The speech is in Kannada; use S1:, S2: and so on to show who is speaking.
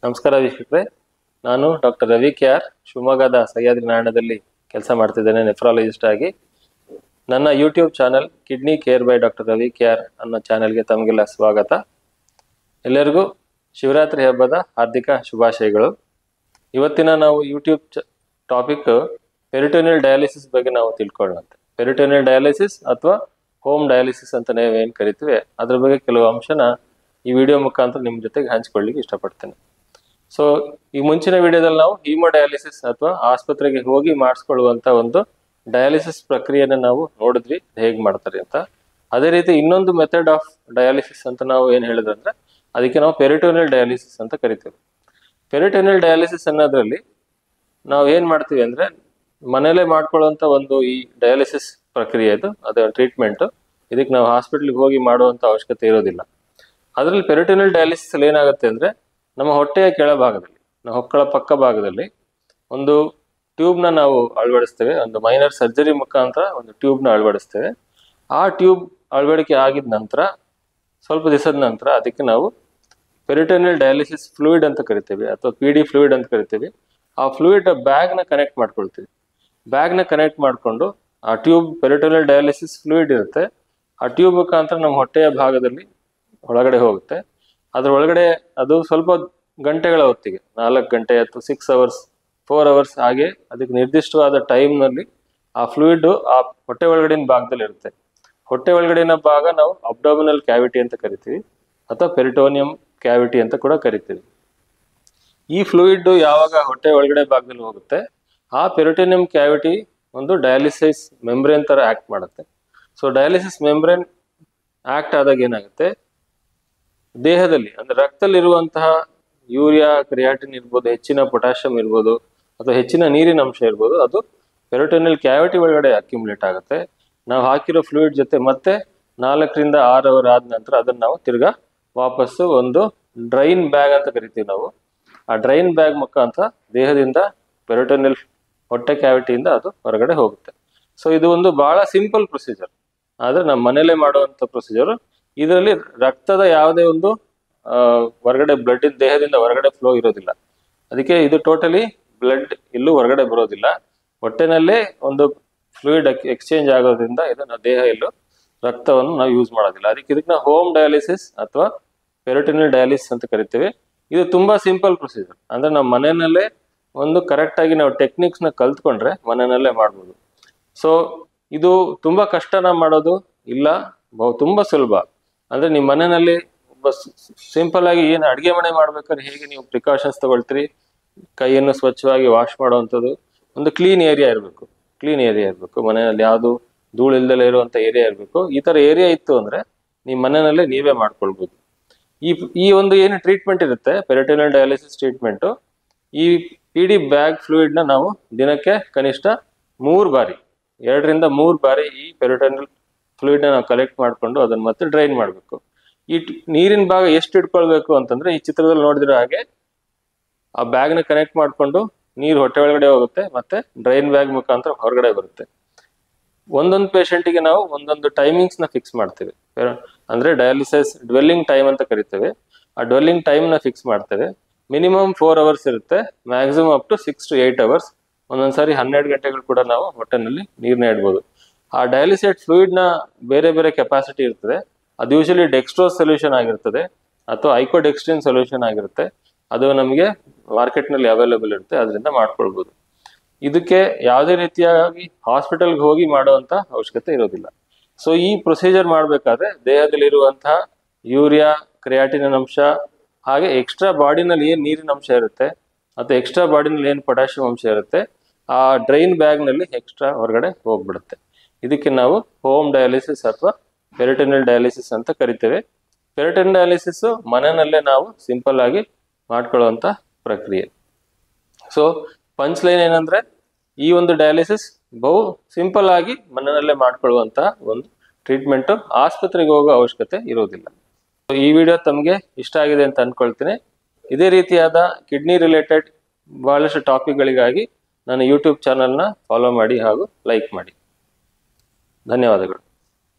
S1: ನಮಸ್ಕಾರ ವೀಕ್ಷಕರೇ, ನಾನು ಡಾಕ್ಟರ್ ರವಿ ಕೆಆರ್ ಶಿವಮೊಗ್ಗದ ಸಹ್ಯಾದ್ರಿ ನಾರಾಯಣದಲ್ಲಿ ಕೆಲಸ ಮಾಡ್ತಿದ್ದೇನೆ ನೆಫ್ರಾಲಜಿಸ್ಟ್ ಆಗಿ. ನನ್ನ YouTube channel kidney care by doctor Ravi K R ಅನ್ನೋ ಚಾನೆಲ್ಗೆ ತಮಗೆಲ್ಲ ಸ್ವಾಗತ. ಎಲ್ಲರಿಗೂ ಶಿವರಾತ್ರಿ ಹಬ್ಬದ ಹಾರ್ದಿಕ ಶುಭಾಶಯಗಳು. ಇವತ್ತಿನ ನಾವು ಯೂಟ್ಯೂಬ್ ಟಾಪಿಕ್ ಪೆರಿಟೋನಿಯಲ್ ಡಯಾಲಿಸಿಸ್ ಬಗ್ಗೆ ನಾವು ತಿಳ್ಕೊಳ್ಳೋಣ. ಪೆರಿಟೋನಿಯಲ್ ಡಯಾಲಿಸಿಸ್ ಅಥವಾ ಹೋಮ್ ಡಯಾಲಿಸಿಸ್ ಅಂತ ನಾವೇನು ಕರಿತೀವಿ ಅದ್ರ ಬಗ್ಗೆ ಕೆಲವು ಅಂಶನ ಈ ವಿಡಿಯೋ ಮುಖಾಂತರ ನಿಮ್ಮ ಜೊತೆಗೆ ಹಂಚ್ಕೊಳ್ಳಿಕ್ಕೆ ಇಷ್ಟಪಡ್ತೇನೆ. ಸೊ ಈ ಮುಂಚಿನ ವಿಡಿಯೋದಲ್ಲಿ ನಾವು ಹೀಮೋಡಯಾಲಿಸಿಸ್ ಅಥವಾ ಆಸ್ಪತ್ರೆಗೆ ಹೋಗಿ ಮಾಡಿಸ್ಕೊಳ್ಳುವಂತ ಒಂದು ಡಯಾಲಿಸಿಸ್ ಪ್ರಕ್ರಿಯೆನ ನಾವು ನೋಡಿದ್ವಿ, ಹೇಗೆ ಮಾಡ್ತಾರೆ ಅಂತ. ಅದೇ ರೀತಿ ಇನ್ನೊಂದು ಮೆಥಡ್ ಆಫ್ ಡಯಾಲಿಸಿಸ್ ಅಂತ ನಾವು ಏನ್ ಹೇಳಿದ್ರಂದ್ರೆ ಅದಕ್ಕೆ ನಾವು ಪೆರಿಟೋನಿಯಲ್ ಡಯಾಲಿಸಿಸ್ ಅಂತ ಕರಿತೀವಿ. ಪೆರಿಟೋನಿಯಲ್ ಡಯಾಲಿಸಿಸ್ ಅನ್ನೋದ್ರಲ್ಲಿ ನಾವು ಏನ್ ಮಾಡ್ತೀವಿ ಅಂದ್ರೆ ಮನೇಲೆ ಮಾಡ್ಕೊಳ್ಳುವಂತ ಒಂದು ಈ ಡಯಾಲಿಸಿಸ್ ಪ್ರಕ್ರಿಯೆದು ಅದ ಟ್ರೀಟ್ಮೆಂಟ್. ಇದಕ್ಕೆ ನಾವು ಹಾಸ್ಪಿಟ್ಲಿಗೆ ಹೋಗಿ ಮಾಡುವಂತ ಅವಶ್ಯಕತೆ ಇರೋದಿಲ್ಲ. ಅದರಲ್ಲಿ ಪೆರಿಟೋನಿಯಲ್ ಡಯಾಲಿಸಿಸ್ ಅಲ್ಲಿ ಏನಾಗುತ್ತೆ ಅಂದ್ರೆ ನಮ್ಮ ಹೊಟ್ಟೆಯ ಕೆಳಭಾಗದಲ್ಲಿ, ಹೊಕ್ಕಳ ಪಕ್ಕ ಭಾಗದಲ್ಲಿ ಒಂದು ಟ್ಯೂಬ್ನ ನಾವು ಅಳವಡಿಸ್ತೇವೆ. ಒಂದು ಮೈನರ್ ಸರ್ಜರಿ ಮುಖಾಂತರ ಒಂದು ಟ್ಯೂಬ್ನ ಅಳವಡಿಸ್ತೇವೆ. ಆ ಟ್ಯೂಬ್ ಅಳವಡಿಕೆ ಆಗಿದ ನಂತರ ಸ್ವಲ್ಪ ದಿವಸದ ನಂತರ ಅದಕ್ಕೆ ನಾವು ಪೆರಿಟೋನಿಯಲ್ ಡಯಾಲಿಸಿಸ್ ಫ್ಲೂಯಿಡ್ ಅಂತ ಕರಿತೇವೆ ಅಥವಾ PD ಫ್ಲೂಯಿಡ್ ಅಂತ ಕರಿತೇವೆ. ಆ ಫ್ಲೂಯಿಡ್ ಬ್ಯಾಗ್ನ ಕನೆಕ್ಟ್ ಮಾಡ್ಕೊಳ್ತೀವಿ. ಬ್ಯಾಗ್ನ ಕನೆಕ್ಟ್ ಮಾಡಿಕೊಂಡು ಆ ಟ್ಯೂಬ್ ಪೆರಿಟೋನಿಯಲ್ ಡಯಾಲಿಸಿಸ್ ಫ್ಲೂಯಿಡ್ ಇರುತ್ತೆ. ಆ ಟ್ಯೂಬ್ ಮುಖಾಂತರ ನಮ್ಮ ಹೊಟ್ಟೆಯ ಭಾಗದಲ್ಲಿ ಒಳಗಡೆ ಹೋಗುತ್ತೆ. ಅದ್ರ ಒಳಗಡೆ ಅದು ಸ್ವಲ್ಪ ಗಂಟೆಗಳ ಹೊತ್ತಿಗೆ 4 ಗಂಟೆ ಅಥವಾ 6 ಅವರ್ಸ್ 4 ಅವರ್ಸ್ ಹಾಗೆ ಅದಕ್ಕೆ ನಿರ್ದಿಷ್ಟವಾದ ಟೈಮ್ನಲ್ಲಿ ಆ ಫ್ಲೂಯಿಡ್ ಆ ಹೊಟ್ಟೆ ಒಳಗಡಿನ ಭಾಗದಲ್ಲಿ ಇರುತ್ತೆ. ಹೊಟ್ಟೆ ಒಳಗಡಿನ ಭಾಗ ನಾವು ಅಬ್ಡೋಮಿನಲ್ ಕ್ಯಾವಿಟಿ ಅಂತ ಕರಿತೀವಿ ಅಥವಾ ಪೆರಿಟೋನಿಯಂ ಕ್ಯಾವಿಟಿ ಅಂತ ಕೂಡ ಕರಿತೀವಿ. ಈ ಫ್ಲೂಯಿಡ್ ಯಾವಾಗ ಹೊಟ್ಟೆ ಒಳಗಡೆ ಭಾಗದಲ್ಲಿ ಹೋಗುತ್ತೆ ಆ ಪೆರಿಟೋನಿಯಂ ಕ್ಯಾವಿಟಿ ಒಂದು ಡಯಾಲಿಸಿಸ್ ಮೆಂಬ್ರೇನ್ ತರ ಆಕ್ಟ್ ಮಾಡುತ್ತೆ. ಸೊ ಡಯಾಲಿಸಿಸ್ ಮೆಂಬ್ರೇನ್ ಆಕ್ಟ್ ಆದಾಗ ಏನಾಗುತ್ತೆ, ದೇಹದಲ್ಲಿ ಅಂದ್ರೆ ರಕ್ತದಲ್ಲಿರುವಂತಹ ಯೂರಿಯಾ, ಕ್ರಿಯಾಟಿನ್ ಇರ್ಬೋದು, ಹೆಚ್ಚಿನ ಪೊಟ್ಯಾಷಿಯಂ ಇರ್ಬೋದು ಅಥವಾ ಹೆಚ್ಚಿನ ನೀರಿನ ಅಂಶ ಇರ್ಬೋದು, ಅದು ಪೆರಿಟೋನಿಯಲ್ ಕ್ಯಾವಿಟಿ ಒಳಗಡೆ ಅಕ್ಯುಮುಲೇಟ್ ಆಗುತ್ತೆ. ನಾವು ಹಾಕಿರೋ ಫ್ಲೂಯಿಡ್ ಜೊತೆ ಮತ್ತೆ 4 ರಿಂದ 6 ಅವರ್ ಆದ ನಂತರ ಅದನ್ನ ನಾವು ತಿರ್ಗಾ ವಾಪಸ್ಸು ಒಂದು ಡ್ರೈನ್ ಬ್ಯಾಗ್ ಅಂತ ಕರಿತೀವಿ ನಾವು. ಆ ಡ್ರೈನ್ ಬ್ಯಾಗ್ ಮುಖಾಂತರ ದೇಹದಿಂದ ಪೆರಿಟೋನಿಯಲ್ ಹೊಟ್ಟೆ ಕ್ಯಾವಿಟಿಯಿಂದ ಅದು ಹೊರಗಡೆ ಹೋಗುತ್ತೆ. ಸೊ ಇದು ಒಂದು ಬಹಳ ಸಿಂಪಲ್ ಪ್ರೊಸೀಜರ್, ಆದ್ರೆ ನಮ್ಮ ಮನೇಲೆ ಮಾಡುವಂತ ಪ್ರೊಸೀಜರ್. ಇದರಲ್ಲಿ ರಕ್ತದ ಯಾವುದೇ ಒಂದು ಹೊರಗಡೆ ಬ್ಲಡ್ ದೇಹದಿಂದ ಹೊರಗಡೆ ಫ್ಲೋ ಇರೋದಿಲ್ಲ. ಅದಕ್ಕೆ ಇದು ಟೋಟಲಿ ಬ್ಲಡ್ ಎಲ್ಲೂ ಹೊರಗಡೆ ಬರೋದಿಲ್ಲ. ಹೊಟ್ಟೆನಲ್ಲೇ ಒಂದು ಫ್ಲೂಯಿಡ್ ಎಕ್ಸ್ಚೇಂಜ್ ಆಗೋದ್ರಿಂದ ಇದನ್ನ ದೇಹ ಎಲ್ಲೂ ರಕ್ತವನ್ನು ನಾವು ಯೂಸ್ ಮಾಡೋದಿಲ್ಲ. ಇದಕ್ಕೆ ನಾವು ಹೋಮ್ ಡಯಾಲಿಸಿಸ್ ಅಥವಾ ಪೆರಿಟೋನಿಯಲ್ ಡಯಾಲಿಸಿಸ್ ಅಂತ ಕರಿತೀವಿ. ಇದು ತುಂಬಾ ಸಿಂಪಲ್ ಪ್ರೊಸೀಜರ್. ಅಂದ್ರೆ ನಮ್ಮ ಮನೆಯಲ್ಲೇ ಒಂದು ಕರೆಕ್ಟ್ ಆಗಿ ನಾವು ಟೆಕ್ನಿಕ್ಸ್ ನ ಕಲ್ತ್ಕೊಂಡ್ರೆ ಮನೆಯಲ್ಲೇ ಮಾಡ್ಬೋದು. ಸೊ ಇದು ತುಂಬಾ ಕಷ್ಟನ ಮಾಡೋದು ಇಲ್ಲ, ತುಂಬಾ ಸುಲಭ. ಅಂದ್ರೆ ನಿಮ್ಮ ಮನೆಯಲ್ಲಿ ಸಿಂಪಲ್ ಆಗಿ ಏನು ಅಡಿಗೆ ಮನೆ ಮಾಡ್ಬೇಕಾದ್ರೆ ಹೇಗೆ ನೀವು ಪ್ರಿಕಾಷನ್ಸ್ ತಗೊಳ್ತೀರಿ, ಕೈಯನ್ನು ಸ್ವಚ್ಛವಾಗಿ ವಾಶ್ ಮಾಡುವಂಥದ್ದು, ಒಂದು ಕ್ಲೀನ್ ಏರಿಯಾ ಇರಬೇಕು ಮನೆಯಲ್ಲಿ, ಯಾವುದು ಧೂಳು ಇಲ್ದಲೇ ಇರುವಂತ ಏರಿಯಾ ಇರಬೇಕು. ಈ ತರ ಏರಿಯಾ ಇತ್ತು ಅಂದ್ರೆ ನಿಮ್ಮ ಮನೆಯಲ್ಲೇ ನೀವೇ ಮಾಡ್ಕೊಳ್ಬಹುದು. ಈ ಒಂದು ಏನು ಟ್ರೀಟ್ಮೆಂಟ್ ಇರುತ್ತೆ ಪೆರಿಟೋನಿಯಲ್ ಡಯಾಲಿಸಿಸ್ ಟ್ರೀಟ್ಮೆಂಟ್, ಈ PD ಬ್ಯಾಗ್ ಫ್ಲೂಯಿಡ್ ನ ನಾವು ದಿನಕ್ಕೆ ಕನಿಷ್ಠ 3 ಬಾರಿ 2 ರಿಂದ 3 ಬಾರಿ ಈ ಪೆರಿಟೋನಿಯಲ್ ಫ್ಲೂಯಿಡ್ ನ ನಾವು ಕಲೆಕ್ಟ್ ಮಾಡ್ಕೊಂಡು ಅದನ್ನ ಮತ್ತೆ ಡ್ರೈನ್ ಮಾಡಬೇಕು. ಈ ನೀರಿನ ಭಾಗ ಎಷ್ಟು ಇಟ್ಕೊಳ್ಬೇಕು ಅಂತಂದ್ರೆ ಈ ಚಿತ್ರದಲ್ಲಿ ನೋಡಿದಿರೋ ಹಾಗೆ ಆ ಬ್ಯಾಗ್ ನ ಕನೆಕ್ಟ್ ಮಾಡ್ಕೊಂಡು ನೀರು ಹೊಟ್ಟೆ ಒಳಗಡೆ ಹೋಗುತ್ತೆ, ಮತ್ತೆ ಡ್ರೈನ್ ಬ್ಯಾಗ್ ಮುಖಾಂತರ ಹೊರಗಡೆ ಬರುತ್ತೆ. ಒಂದೊಂದು ಪೇಷಂಟಿಗೆ ನಾವು ಒಂದೊಂದು ಟೈಮಿಂಗ್ಸ್ ನ ಫಿಕ್ಸ್ ಮಾಡ್ತೇವೆ. ಅಂದ್ರೆ ಡಯಾಲಿಸಿಸ್ ಡ್ವೆಲ್ಲಿಂಗ್ ಟೈಮ್ ಅಂತ ಕರಿತೇವೆ. ಆ ಡ್ವೆಲ್ಲಿಂಗ್ ಟೈಮ್ ನ ಫಿಕ್ಸ್ ಮಾಡ್ತೇವೆ. ಮಿನಿಮಮ್ 4 ಅವರ್ಸ್ ಇರುತ್ತೆ, maximum up to 6 to 8 hours. ಒಂದೊಂದ್ಸಾರಿ 12 ಗಂಟೆಗಳು ಕೂಡ ನಾವು ಹೊಟ್ಟೆನಲ್ಲಿ ನೀರ್ನ ಇಡ್ಬೋದು. ಆ ಡಯಾಲಿಸೈಡ್ ಫ್ಲೂಯಿಡ್ ನ ಬೇರೆ ಬೇರೆ ಕೆಪಾಸಿಟಿ ಇರ್ತದೆ. ಅದು ಯೂಶಲಿ ಡೆಕ್ಸ್ಟ್ರೋಸ್ ಸೊಲ್ಯೂಷನ್ ಆಗಿರ್ತದೆ ಅಥವಾ ಐಕೋಡೆಕ್ಸ್ಟ್ರಿನ್ ಸೊಲ್ಯೂಷನ್ ಆಗಿರುತ್ತೆ. ಅದು ನಮಗೆ ಮಾರ್ಕೆಟ್ ನಲ್ಲಿ ಅವೈಲೇಬಲ್ ಇರುತ್ತೆ, ಅದರಿಂದ ಮಾಡ್ಕೊಳ್ಬಹುದು. ಇದಕ್ಕೆ ಯಾವುದೇ ರೀತಿಯಾಗಿ ಹಾಸ್ಪಿಟಲ್ಗೆ ಹೋಗಿ ಮಾಡುವಂತ ಅವಶ್ಯಕತೆ ಇರೋದಿಲ್ಲ. ಸೊ ಈ ಪ್ರೊಸೀಜರ್ ಮಾಡ್ಬೇಕಾದ್ರೆ ದೇಹದಲ್ಲಿರುವಂತಹ ಯೂರಿಯಾ, ಕ್ರಿಯಾಟಿನ್ ಅಂಶ ಹಾಗೆ ಎಕ್ಸ್ಟ್ರಾ ಬಾಡಿನಲ್ಲಿ ಏನ್ ನೀರಿನ ಅಂಶ ಇರುತ್ತೆ ಅಥವಾ ಎಕ್ಸ್ಟ್ರಾ ಬಾಡಿನಲ್ಲಿ ಏನ್ ಪೊಟ್ಯಾಷಿಯಂ ಅಂಶ ಇರುತ್ತೆ ಆ ಡ್ರೈನ್ ಬ್ಯಾಗ್ ನಲ್ಲಿ ಎಕ್ಸ್ಟ್ರಾ ಹೊರಗಡೆ ಹೋಗ್ಬಿಡುತ್ತೆ. ಇದಕ್ಕೆ ನಾವು ಹೋಮ್ ಡಯಾಲಿಸಿಸ್ ಅಥವಾ ಪೆರಿಟೋನಿಯಲ್ ಡಯಾಲಿಸಿಸ್ ಅಂತ ಕರಿತೇವೆ. ಪೆರಿಟೋನಿಯಲ್ ಡಯಾಲಿಸಿಸ್ ಮನೆಯಲ್ಲೇ ನಾವು ಸಿಂಪಲ್ ಆಗಿ ಮಾಡ್ಕೊಳ್ಳುವಂತ ಪ್ರಕ್ರಿಯೆ. ಸೊ ಪಂಚ್ ಲೈನ್ ಏನಂದ್ರೆ ಈ ಒಂದು ಡಯಾಲಿಸಿಸ್ ಬಹು ಸಿಂಪಲ್ ಆಗಿ ಮನೆಯಲ್ಲೇ ಮಾಡ್ಕೊಳ್ಳುವಂತ ಒಂದು ಟ್ರೀಟ್ಮೆಂಟ್, ಆಸ್ಪತ್ರೆಗೆ ಹೋಗೋ ಅವಶ್ಯಕತೆ ಇರೋದಿಲ್ಲ. ಈ ವಿಡಿಯೋ ತಮಗೆ ಇಷ್ಟ ಆಗಿದೆ ಅಂತ ಅನ್ಕೊಳ್ತೀನಿ. ಇದೇ ರೀತಿಯಾದ ಕಿಡ್ನಿ ರಿಲೇಟೆಡ್ ಬಹಳಷ್ಟು ಟಾಪಿಕ್ಗಳಿಗಾಗಿ ನನ್ನ ಯೂಟ್ಯೂಬ್ ಚಾನಲ್ನ ಫಾಲೋ ಮಾಡಿ ಹಾಗೂ ಲೈಕ್ ಮಾಡಿ. ಧನ್ಯವಾದಗಳು.